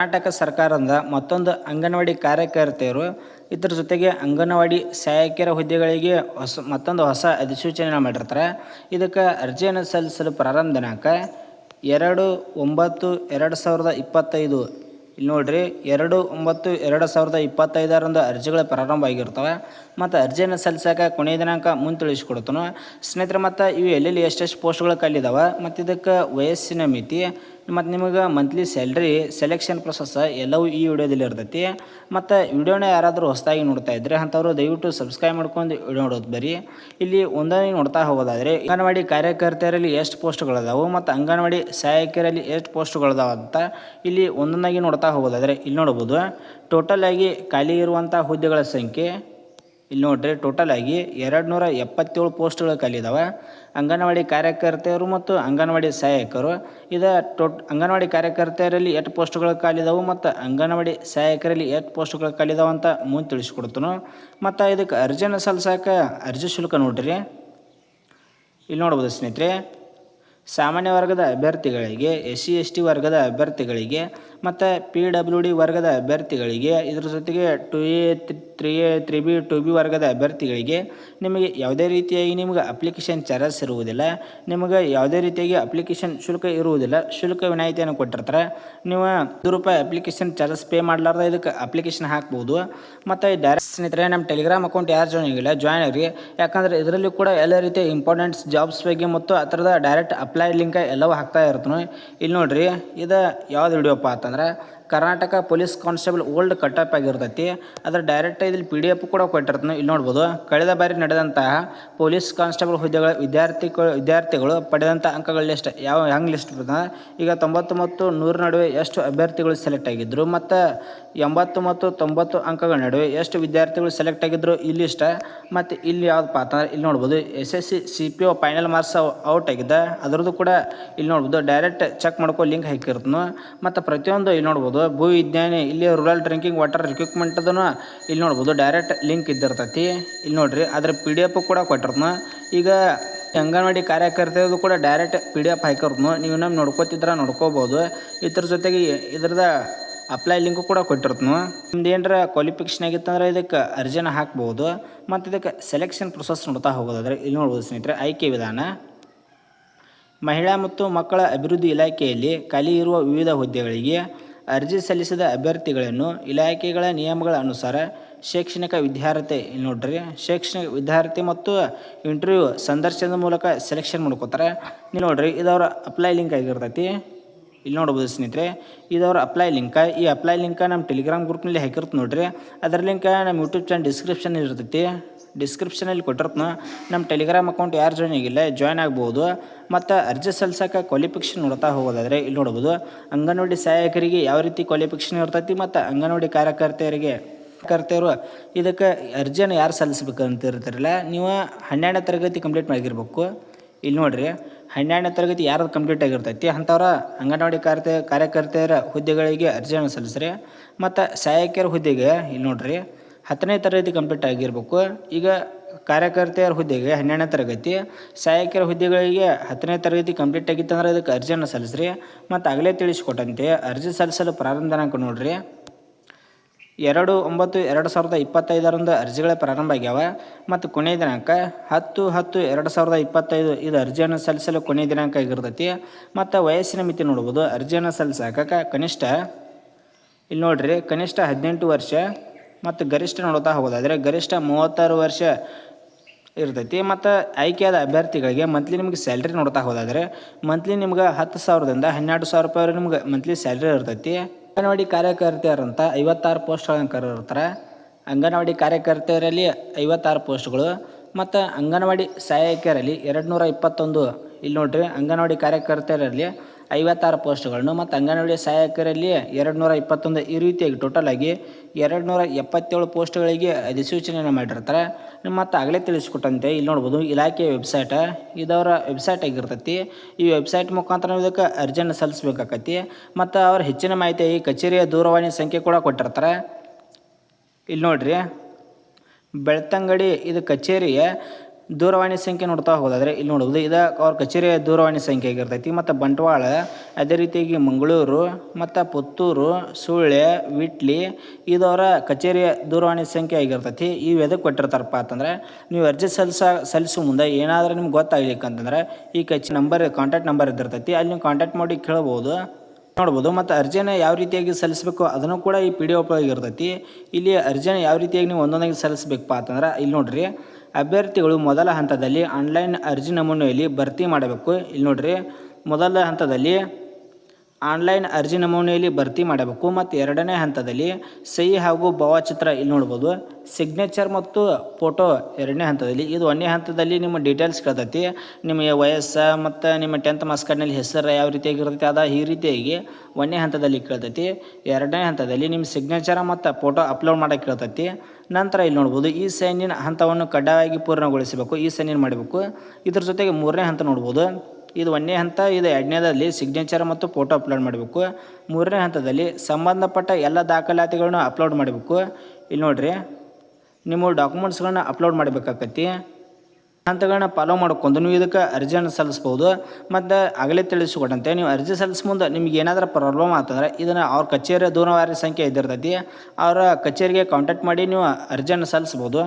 ಕರ್ನಾಟಕ ಸರ್ಕಾರದಿಂದ ಮತ್ತೊಂದು ಅಂಗನವಾಡಿ ಕಾರ್ಯಕರ್ತೆಯರು ಇದರ ಜೊತೆಗೆ ಅಂಗನವಾಡಿ ಸಹಾಯಕಿಯರ ಹುದ್ದೆಗಳಿಗೆ ಮತ್ತೊಂದು ಹೊಸ ಅಧಿಸೂಚನೆ ಮಾಡಿರ್ತಾರೆ. ಇದಕ್ಕೆ ಅರ್ಜಿಯನ್ನು ಸಲ್ಲಿಸಲು ಪ್ರಾರಂಭ ದಿನಾಂಕ 2/9/2025. ಇಲ್ಲಿ ನೋಡ್ರಿ 2/9/2025 ಅರ್ಜಿಗಳು ಪ್ರಾರಂಭ ಆಗಿರ್ತವೆ. ಮತ್ತು ಅರ್ಜಿಯನ್ನು ಸಲ್ಲಿಸೋಕೆ ಕೊನೆಯ ದಿನಾಂಕ ಮುಂದೆ ತಿಳಿಸ್ಕೊಡ್ತಾನೆ ಸ್ನೇಹಿತರೆ. ಮತ್ತು ಇವು ಎಲ್ಲೆಲ್ಲಿ ಎಷ್ಟೆಷ್ಟು ಪೋಸ್ಟ್ಗಳು ಖಾಲಿದಾವೆ ಮತ್ತು ಇದಕ್ಕೆ ವಯಸ್ಸಿನ ಮಿತಿ ಮತ್ತು ನಿಮಗೆ ಮಂತ್ಲಿ ಸ್ಯಾಲ್ರಿ ಸೆಲೆಕ್ಷನ್ ಪ್ರೊಸೆಸ್ ಎಲ್ಲವೂ ಈ ವಿಡಿಯೋದಲ್ಲಿ ಇರ್ತೈತಿ. ಮತ್ತು ವಿಡಿಯೋನ ಯಾರಾದರೂ ಹೊಸದಾಗಿ ನೋಡ್ತಾ ಇದ್ದರೆ ಅಂಥವ್ರು ದಯವಿಟ್ಟು ಸಬ್ಸ್ಕ್ರೈಬ್ ಮಾಡ್ಕೊಂಡು ವಿಡಿಯೋ ನೋಡೋದು ಬರೀ. ಇಲ್ಲಿ ಒಂದೊಂದಾಗಿ ನೋಡ್ತಾ ಹೋಗೋದಾದರೆ ಅಂಗನವಾಡಿ ಕಾರ್ಯಕರ್ತೆಯರಲ್ಲಿ ಎಷ್ಟು ಪೋಸ್ಟ್ಗಳಿದಾವೆ ಮತ್ತು ಅಂಗನವಾಡಿ ಸಹಾಯಕಿಯರಲ್ಲಿ ಎಷ್ಟು ಪೋಸ್ಟ್ಗಳಿದಾವೆ ಅಂತ ಇಲ್ಲಿ ಒಂದೊಂದಾಗಿ ನೋಡ್ತಾ ಹೋಗೋದಾದರೆ ಇಲ್ಲಿ ನೋಡ್ಬೋದು. ಟೋಟಲ್ ಆಗಿ ಖಾಲಿ ಇರುವಂಥ ಹುದ್ದೆಗಳ ಸಂಖ್ಯೆ ಇಲ್ಲಿ ನೋಡ್ರಿ. ಟೋಟಲ್ ಆಗಿ 277 ಪೋಸ್ಟ್ಗಳು ಖಾಲಿ ಇದಾವೆ. ಅಂಗನವಾಡಿ ಕಾರ್ಯಕರ್ತೆಯರು ಮತ್ತು ಅಂಗನವಾಡಿ ಸಹಾಯಕರು ಅಂಗನವಾಡಿ ಕಾರ್ಯಕರ್ತೆಯರಲ್ಲಿ 8 ಪೋಸ್ಟ್ಗಳು ಖಾಲಿದಾವೆ ಮತ್ತು ಅಂಗನವಾಡಿ ಸಹಾಯಕರಲ್ಲಿ 8 ಪೋಸ್ಟ್ಗಳು ಖಾಲಿದಾವೆ ಅಂತ ಮುಂದೆ ತಿಳಿಸ್ಕೊಡ್ತಾನು. ಮತ್ತು ಇದಕ್ಕೆ ಅರ್ಜಿಯನ್ನು ಸಲ್ಲಿಸೋಕೆ ಅರ್ಜಿ ಶುಲ್ಕ ನೋಡ್ರಿ. ಇಲ್ಲಿ ನೋಡ್ಬೋದು ಸ್ನೇಹಿತರೆ. ಸಾಮಾನ್ಯ ವರ್ಗದ ಅಭ್ಯರ್ಥಿಗಳಿಗೆ, SC/ST ವರ್ಗದ ಅಭ್ಯರ್ಥಿಗಳಿಗೆ ಮತ್ತು PWD ವರ್ಗದ ಅಭ್ಯರ್ಥಿಗಳಿಗೆ, ಇದರ ಜೊತೆಗೆ 2A 3A 3B 2B ವರ್ಗದ ಅಭ್ಯರ್ಥಿಗಳಿಗೆ ನಿಮಗೆ ಯಾವುದೇ ರೀತಿಯಾಗಿ ನಿಮಗೆ ಅಪ್ಲಿಕೇಶನ್ ಚಾರ್ಜಸ್ ಇರುವುದಿಲ್ಲ. ನಿಮಗೆ ಯಾವುದೇ ರೀತಿಯಾಗಿ ಅಪ್ಲಿಕೇಶನ್ ಶುಲ್ಕ ಇರುವುದಿಲ್ಲ. ಶುಲ್ಕ ವಿನಾಯಿತಿಯನ್ನು ಕೊಟ್ಟಿರ್ತಾರೆ. ನೀವು ₹100 ಅಪ್ಲಿಕೇಶನ್ ಚಾರ್ಜಸ್ ಪೇ ಮಾಡಲಾರ್ದ ಇದಕ್ಕೆ ಅಪ್ಲಿಕೇಶನ್ ಹಾಕ್ಬೋದು. ಮತ್ತು ಡೈರೆಕ್ಟ್ ಸ್ನೇಹಿತರೆ ನಮ್ಮ ಟೆಲಿಗ್ರಾಮ್ ಅಕೌಂಟ್ ಯಾರು ಜಾಯ್ನ್ ಆಗಿಲ್ಲ ಜಾಯ್ನ್ ಆಗಿ, ಯಾಕಂದರೆ ಇದರಲ್ಲಿ ಕೂಡ ಎಲ್ಲ ರೀತಿಯ ಇಂಪಾರ್ಟೆಂಟ್ಸ್ ಜಾಬ್ಸ್ ಬಗ್ಗೆ ಮತ್ತು ಆ ಥರದ ಡೈರೆಕ್ಟ್ ಅಪ್ಲೈ ಲಿಂಕ್ ಎಲ್ಲವೂ ಹಾಕ್ತಾ ಇರ್ತಾನೆ. ಇಲ್ಲಿ ನೋಡ್ರಿ, ಇದು ಯಾವ್ದು ವಿಡಿಯೋಪ್ಪ ಅಂತಂದ್ರೆ Karnataka police constable old cut-off ಆಗಿರ್ತೈತಿ. ಅದರ ಡೈರೆಕ್ಟ್ ಇಲ್ಲಿ PDF ಕೂಡ ಕೊಟ್ಟಿರ್ತಾನೆ. ಇಲ್ಲಿ ನೋಡ್ಬೋದು. ಕಳೆದ ಬಾರಿ ನಡೆದಂತಹ ಪೊಲೀಸ್ ಕಾನ್ಸ್ಟೇಬಲ್ ಹುದ್ದೆಗಳ ವಿದ್ಯಾರ್ಥಿಗಳು ಪಡೆದಂಥ ಅಂಕಗಳ ಲಿಸ್ಟ್ ಹೆಂಗೆ ಲಿಸ್ಟ್ ಬರ್ತದೆ. ಈಗ 90 ಮತ್ತು 100 ನಡುವೆ ಎಷ್ಟು ಅಭ್ಯರ್ಥಿಗಳು ಸೆಲೆಕ್ಟ್ ಆಗಿದ್ದರು ಮತ್ತು 80 ಮತ್ತು 90 ಅಂಕಗಳ ನಡುವೆ ಎಷ್ಟು ವಿದ್ಯಾರ್ಥಿಗಳು ಸೆಲೆಕ್ಟ್ ಆಗಿದ್ದರು ಇಲ್ಲಿ ಇಷ್ಟ. ಮತ್ತು ಇಲ್ಲಿ ಯಾವುದಪ್ಪ ಅಂತಂದ್ರೆ ಇಲ್ಲಿ ನೋಡ್ಬೋದು. SSC CPO final marks out ಆಗಿದೆ, ಅದರದ್ದು ಕೂಡ ಇಲ್ಲಿ ನೋಡ್ಬೋದು. ಡೈರೆಕ್ಟ್ ಚೆಕ್ ಮಾಡ್ಕೊ ಲಿಂಕ್ ಹಾಕಿರ್ತಾನು. ಮತ್ತು ಪ್ರತಿಯೊಂದು ಇಲ್ಲಿ ನೋಡ್ಬೋದು. ಭೂ ವಿಜ್ಞಾನಿ ಇಲ್ಲಿ ರೂರಲ್ ಡ್ರಿಂಕಿಂಗ್ ವಾಟರ್ ರಿಕ್ವಿಪ್ಮೆಂಟ್ ಅದನ್ನು ಇಲ್ಲಿ ನೋಡ್ಬೋದು. ಡೈರೆಕ್ಟ್ ಲಿಂಕ್ ಇದ್ದಿರ್ತೈತಿ. ಇಲ್ಲಿ ನೋಡ್ರಿ, ಅದರ PDF ಕೂಡ ಕೊಟ್ಟಿರ್ತಾನು. ಈಗ ಅಂಗನವಾಡಿ ಕಾರ್ಯಕರ್ತೆಯದು ಕೂಡ ಡೈರೆಕ್ಟ್ PDF ಹಾಕಿರ್ತಾನು. ನೀವು ನಮ್ಮ ನೋಡ್ಕೋತಿದ್ರೆ ನೋಡ್ಕೋಬೋದು. ಇದ್ರ ಜೊತೆಗೆ ಇದ್ರದ ಅಪ್ಲೈ ಲಿಂಕು ಕೂಡ ಕೊಟ್ಟಿರ್ತಾನು. ನಿಮ್ದು ಏನರ ಕ್ವಾಲಿಫಿಕೇಷನ್ ಆಗಿತ್ತಂದ್ರೆ ಇದಕ್ಕೆ ಅರ್ಜಿನ ಹಾಕ್ಬೋದು. ಮತ್ತು ಇದಕ್ಕೆ ಸೆಲೆಕ್ಷನ್ ಪ್ರೊಸೆಸ್ ನೋಡ್ತಾ ಹೋಗೋದಾದರೆ ಇಲ್ಲಿ ನೋಡ್ಬೋದು ಸ್ನೇಹಿತರೆ. ಆಯ್ಕೆ ವಿಧಾನ: ಮಹಿಳಾ ಮತ್ತು ಮಕ್ಕಳ ಅಭಿವೃದ್ಧಿ ಇಲಾಖೆಯಲ್ಲಿ ಖಾಲಿ ಇರುವ ವಿವಿಧ ಹುದ್ದೆಗಳಿಗೆ ಅರ್ಜಿ ಸಲ್ಲಿಸಿದ ಅಭ್ಯರ್ಥಿಗಳನ್ನು ಇಲಾಖೆಗಳ ನಿಯಮಗಳ ಅನುಸಾರ ಶೈಕ್ಷಣಿಕ ವಿದ್ಯಾರ್ಥಿ ಇಲ್ಲಿ ನೋಡ್ರಿ ಶೈಕ್ಷಣಿಕ ವಿದ್ಯಾರ್ಥಿ ಮತ್ತು ಇಂಟರ್ವ್ಯೂ ಸಂದರ್ಶನದ ಮೂಲಕ ಸೆಲೆಕ್ಷನ್ ಮಾಡ್ಕೋತಾರೆ. ನೀವು ನೋಡ್ರಿ, ಇದವರ ಅಪ್ಲೈ ಲಿಂಕ್ ಆಗಿರ್ತೈತಿ. ಇಲ್ಲಿ ನೋಡ್ಬೋದು ಸ್ನೇಹಿತರೆ, ಇದವರ ಅಪ್ಲೈ ಲಿಂಕ್. ಈ ಅಪ್ಲೈ ಲಿಂಕ್ ನಮ್ಮ ಟೆಲಿಗ್ರಾಮ್ ಗ್ರೂಪ್ನಲ್ಲಿ ಹಾಕಿರ್ತ ನೋಡ್ರಿ. ಅದರ ಲಿಂಕ್ ನಮ್ಮ ಯೂಟ್ಯೂಬ್ ಚಾನಲ್ ಡಿಸ್ಕ್ರಿಪ್ಷನ್ ಇರ್ತೈತಿ. ಡಿಸ್ಕ್ರಿಪ್ಷನಲ್ಲಿ ಕೊಟ್ಟಿರ್ತಾನೆ. ನಮ್ಮ ಟೆಲಿಗ್ರಾಮ್ ಅಕೌಂಟ್ ಯಾರು ಜಾಯ್ನ್ ಆಗಿಲ್ಲ ಜಾಯ್ನ್ ಆಗ್ಬೋದು. ಮತ್ತು ಅರ್ಜಿ ಸಲ್ಲಿಸೋಕೆ ಕ್ವಾಲಿಫಿಕೇಷನ್ ನೋಡ್ತಾ ಹೋಗೋದಾದರೆ ಇಲ್ಲಿ ನೋಡ್ಬೋದು. ಅಂಗನವಾಡಿ ಸಹಾಯಕರಿಗೆ ಯಾವ ರೀತಿ ಕ್ವಾಲಿಫಿಕೇಷನ್ ಇರ್ತೈತಿ ಮತ್ತು ಅಂಗನವಾಡಿ ಕಾರ್ಯಕರ್ತೆಯರು ಇದಕ್ಕೆ ಅರ್ಜಿಯನ್ನು ಯಾರು ಸಲ್ಲಿಸ್ಬೇಕಂತ ಇರ್ತಾರಲ್ಲ, ನೀವು 12ನೇ ತರಗತಿ ಕಂಪ್ಲೀಟ್ ಮಾಡಿರ್ಬೇಕು. ಇಲ್ಲಿ ನೋಡ್ರಿ, 12ನೇ ತರಗತಿ ಯಾರದು ಕಂಪ್ಲೀಟ್ ಆಗಿರ್ತೈತಿ ಅಂಥವ್ರ ಅಂಗನವಾಡಿ ಕಾರ್ಯಕರ್ತೆಯರ ಹುದ್ದೆಗಳಿಗೆ ಅರ್ಜಿಯನ್ನು ಸಲ್ಲಿಸ್ರಿ. ಮತ್ತು ಸಹಾಯಕಿಯರ ಹುದ್ದೆಗೆ ಇಲ್ಲಿ ನೋಡ್ರಿ 10ನೇ ತರಗತಿ ಕಂಪ್ಲೀಟ್ ಆಗಿರ್ಬೇಕು. ಈಗ ಕಾರ್ಯಕರ್ತೆಯರ ಹುದ್ದೆಗೆ 12ನೇ ತರಗತಿ, ಸಹಾಯಕಿಯರ ಹುದ್ದೆಗಳಿಗೆ 10ನೇ ತರಗತಿ ಕಂಪ್ಲೀಟ್ ಆಗಿತ್ತಂದ್ರೆ ಇದಕ್ಕೆ ಅರ್ಜಿಯನ್ನು ಸಲ್ಲಿಸ್ರಿ. ಮತ್ತು ಆಗಲೇ ತಿಳಿಸ್ಕೊಟ್ಟಂತೆ ಅರ್ಜಿ ಸಲ್ಲಿಸಲು ಪ್ರಾರಂಭ ದಿನಾಂಕ ನೋಡ್ರಿ 2/9/2025 ಅರ್ಜಿಗಳ ಪ್ರಾರಂಭ ಆಗ್ಯಾವ. ಮತ್ತು ಕೊನೆಯ ದಿನಾಂಕ 10/10/2025 ಇದು ಅರ್ಜಿಯನ್ನು ಸಲ್ಲಿಸಲು ಕೊನೆಯ ದಿನಾಂಕ ಆಗಿರ್ತೈತಿ. ಮತ್ತು ವಯಸ್ಸಿನ ಮಿತಿ ನೋಡ್ಬೋದು. ಅರ್ಜಿಯನ್ನು ಸಲ್ಲಿಸೋಕೆ ಕನಿಷ್ಠ ಇಲ್ಲಿ ನೋಡ್ರಿ, ಕನಿಷ್ಠ 18 ವರ್ಷ ಮತ್ತು ಗರಿಷ್ಠ ನೋಡ್ತಾ ಹೋಗೋದಾದರೆ ಗರಿಷ್ಠ 36 ವರ್ಷ ಇರ್ತೈತಿ. ಮತ್ತು ಆಯ್ಕೆಯಾದ ಅಭ್ಯರ್ಥಿಗಳಿಗೆ ಮಂತ್ಲಿ ನಿಮಗೆ ಸ್ಯಾಲ್ರಿ ನೋಡ್ತಾ ಹೋದಾದರೆ ಮಂತ್ಲಿ ನಿಮ್ಗೆ 10,000ದಿಂದ 12,000 ರೂಪಾಯಿ ನಿಮ್ಗೆ ಮಂತ್ಲಿ ಸ್ಯಾಲ್ರಿ ಇರ್ತೈತಿ. ಅಂಗನವಾಡಿ ಕಾರ್ಯಕರ್ತೆಯರಂತ 56 ಪೋಸ್ಟ್ಗಳನ್ನು ಕರೆದಿರ್ತಾರೆ. ಅಂಗನವಾಡಿ ಕಾರ್ಯಕರ್ತೆಯರಲ್ಲಿ 56 ಪೋಸ್ಟ್ಗಳು ಮತ್ತು ಅಂಗನವಾಡಿ ಸಹಾಯಕಿಯರಲ್ಲಿ 221. ಇಲ್ಲಿ ನೋಡ್ರಿ, ಅಂಗನವಾಡಿ ಕಾರ್ಯಕರ್ತೆಯರಲ್ಲಿ 56 ಪೋಸ್ಟ್ಗಳನ್ನು ಮತ್ತು ಅಂಗನವಾಡಿ ಸಹಾಯಕರಲ್ಲಿ 221. ಈ ರೀತಿಯಾಗಿ ಟೋಟಲ್ ಆಗಿ 277 ಪೋಸ್ಟ್ಗಳಿಗೆ ಅಧಿಸೂಚನೆಯನ್ನು ಮಾಡಿರ್ತಾರೆ. ಮತ್ತು ಆಗಲೇ ತಿಳಿಸ್ಕೊಟ್ಟಂತೆ ಇಲ್ಲಿ ನೋಡ್ಬೋದು ಇಲಾಖೆಯ ವೆಬ್ಸೈಟ್ ಇದವರ ವೆಬ್ಸೈಟ್ ಆಗಿರ್ತೈತಿ. ಈ ವೆಬ್ಸೈಟ್ ಮುಖಾಂತರ ಇದಕ್ಕೆ ಅರ್ಜಿಯನ್ನು ಸಲ್ಲಿಸ್ಬೇಕಾಕತಿ. ಮತ್ತು ಅವ್ರ ಹೆಚ್ಚಿನ ಮಾಹಿತಿಯಾಗಿ ಕಚೇರಿಯ ದೂರವಾಣಿ ಸಂಖ್ಯೆ ಕೂಡ ಕೊಟ್ಟಿರ್ತಾರೆ. ಇಲ್ಲಿ ನೋಡ್ರಿ, ಬೆಳ್ತಂಗಡಿ ಇದು ಕಚೇರಿಯ ದೂರವಾಣಿ ಸಂಖ್ಯೆ ನೋಡ್ತಾ ಹೋಗೋದಾದರೆ ಇಲ್ಲಿ ನೋಡ್ಬೋದು ಇದು ಅವ್ರ ಕಚೇರಿಯ ದೂರವಾಣಿ ಸಂಖ್ಯೆ ಆಗಿರ್ತೈತಿ. ಮತ್ತು ಬಂಟ್ವಾಳ, ಅದೇ ರೀತಿಯಾಗಿ ಮಂಗಳೂರು ಮತ್ತು ಪುತ್ತೂರು, ಸುಳ್ಯ, ವಿಟ್ಲಿ ಇದವರ ಕಚೇರಿಯ ದೂರವಾಣಿ ಸಂಖ್ಯೆ ಆಗಿರ್ತೈತಿ. ಇವು ಎದಕ್ಕೆ ಕೊಟ್ಟಿರ್ತಾರಪ್ಪ ಅಂತಂದರೆ ನೀವು ಅರ್ಜಿ ಸಲ್ಲಿಸೋ ಮುಂದೆ ಏನಾದರೂ ನಿಮ್ಗೆ ಗೊತ್ತಾಗ್ಲಿಕ್ಕಂತಂದ್ರೆ ಈ ಕಾಂಟ್ಯಾಕ್ಟ್ ನಂಬರ್ ಇದ್ದಿರ್ತೈತಿ, ಅಲ್ಲಿ ನೀವು ಕಾಂಟ್ಯಾಕ್ಟ್ ಮಾಡಿ ಕೇಳ್ಬೋದು, ನೋಡ್ಬೋದು. ಮತ್ತು ಅರ್ಜಿಯನ್ನು ಯಾವ ರೀತಿಯಾಗಿ ಸಲ್ಲಿಸಬೇಕು ಅದನ್ನು ಕೂಡ ಈ PDF ಇರ್ತೈತಿ. ಇಲ್ಲಿ ಅರ್ಜಿಯನ್ನು ಯಾವ ರೀತಿಯಾಗಿ ನೀವು ಒಂದೊಂದಾಗಿ ಸಲ್ಲಿಸಬೇಕಪ್ಪ ಅಂತಂದ್ರೆ ಇಲ್ಲಿ ನೋಡ್ರಿ, ಅಭ್ಯರ್ಥಿಗಳು ಮೊದಲ ಹಂತದಲ್ಲಿ ಆನ್ಲೈನ್ ಅರ್ಜಿ ನಮೂನೆಯಲ್ಲಿ ಭರ್ತಿ ಮಾಡಬೇಕು. ಇಲ್ಲಿ ನೋಡ್ರಿ, ಮೊದಲ ಹಂತದಲ್ಲಿ ಆನ್ಲೈನ್ ಅರ್ಜಿ ನಮೂನೆಯಲ್ಲಿ ಭರ್ತಿ ಮಾಡಬೇಕು. ಮತ್ತು ಎರಡನೇ ಹಂತದಲ್ಲಿ ಸಹಿ ಹಾಗೂ ಭಾವಚಿತ್ರ ಇಲ್ಲಿ ನೋಡ್ಬೋದು, ಸಿಗ್ನೇಚರ್ ಮತ್ತು ಫೋಟೋ ಎರಡನೇ ಹಂತದಲ್ಲಿ. ಇದು ಒಂದನೇ ಹಂತದಲ್ಲಿ ನಿಮ್ಮ ಡೀಟೇಲ್ಸ್ ಕೇಳ್ತೈತಿ, ನಿಮ್ಮ ವಯಸ್ಸು ಮತ್ತು ನಿಮ್ಮ 10th ಮಾರ್ಕ್ಸ್ ಕಾರ್ಡ್ನಲ್ಲಿ ಹೆಸರು ಯಾವ ರೀತಿಯಾಗಿರ್ತೈತಿ ಅದ ಈ ರೀತಿಯಾಗಿ ಒಂದನೇ ಹಂತದಲ್ಲಿ ಕೇಳ್ತೈತಿ. ಎರಡನೇ ಹಂತದಲ್ಲಿ ನಿಮ್ಮ ಸಿಗ್ನೇಚರ ಮತ್ತು ಫೋಟೋ ಅಪ್ಲೋಡ್ ಮಾಡೋಕ್ಕೆ ಕೇಳ್ತೈತಿ. ನಂತರ ಇಲ್ಲಿ ನೋಡ್ಬೋದು ಈ ಸೈನ್ ಇನ್ ಹಂತವನ್ನು ಕಡ್ಡಾಯವಾಗಿ ಪೂರ್ಣಗೊಳಿಸಬೇಕು, ಈ ಸೈನ್ ಇನ್ ಮಾಡಬೇಕು. ಇದ್ರ ಜೊತೆಗೆ ಮೂರನೇ ಹಂತ ನೋಡ್ಬೋದು, ಇದು ಒಂದನೇ ಹಂತ, ಇದು ಎರಡನೇದಲ್ಲಿ ಸಿಗ್ನೇಚರ್ ಮತ್ತು ಫೋಟೋ ಅಪ್ಲೋಡ್ ಮಾಡಬೇಕು. ಮೂರನೇ ಹಂತದಲ್ಲಿ ಸಂಬಂಧಪಟ್ಟ ಎಲ್ಲ ದಾಖಲಾತಿಗಳನ್ನ ಅಪ್ಲೋಡ್ ಮಾಡಬೇಕು. ಇಲ್ಲಿ ನೋಡಿರಿ, ನಿಮ್ಮ ಡಾಕ್ಯುಮೆಂಟ್ಸ್ಗಳನ್ನ ಅಪ್ಲೋಡ್ ಮಾಡಬೇಕಾಗತ್ತಿ. ಹಂತಗಳನ್ನ ಫಾಲೋ ಮಾಡ್ಕೊಂಡು ನೀವು ಇದಕ್ಕೆ ಅರ್ಜಿಯನ್ನು ಸಲ್ಲಿಸ್ಬೋದು. ಮತ್ತು ಆಗಲೇ ತಿಳಿಸ್ಕೊಟ್ಟಂತೆ ನೀವು ಅರ್ಜಿ ಸಲ್ಲಿಸ್ ಮುಂದೆ ನಿಮ್ಗೆ ಏನಾದರೂ ಪ್ರಾಬ್ಲಮ್ ಆಗ್ತಂದ್ರೆ ಇದನ್ನು ಅವ್ರ ಕಚೇರಿಯ ದೂರವಾಣಿ ಸಂಖ್ಯೆ ಇದ್ದಿರ್ತೈತಿ, ಅವರ ಕಚೇರಿಗೆ ಕಾಂಟ್ಯಾಕ್ಟ್ ಮಾಡಿ ನೀವು ಅರ್ಜಿಯನ್ನು ಸಲ್ಲಿಸ್ಬೋದು.